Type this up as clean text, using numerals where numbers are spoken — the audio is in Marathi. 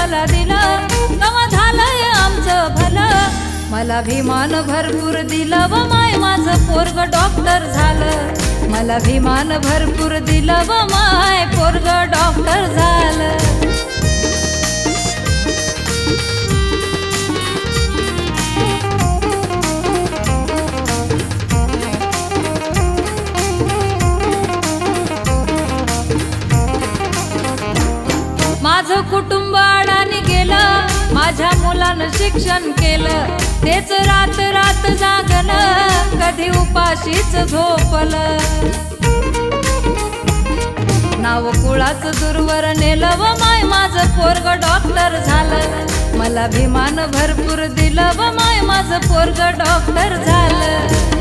मला दिलं कवा झालंय आमचं भलं मला भिमान भरपूर दिलं व माय माझं पोरग डॉक्टर झालं मला भिमान भरपूर दिलं व माय पोरग डॉक्टर झालं माझं कुटुंब अडाणी गेलं माझ्या मुलानं शिक्षण केलं तेच रात रात जागलं कधी उपाशीच झोपलं नाव कुळाचं दूरवर नेलं व माय माझं पोरग डॉक्टर झालं मला भिमान भरपूर दिलं व माय माझं पोरग डॉक्टर झालं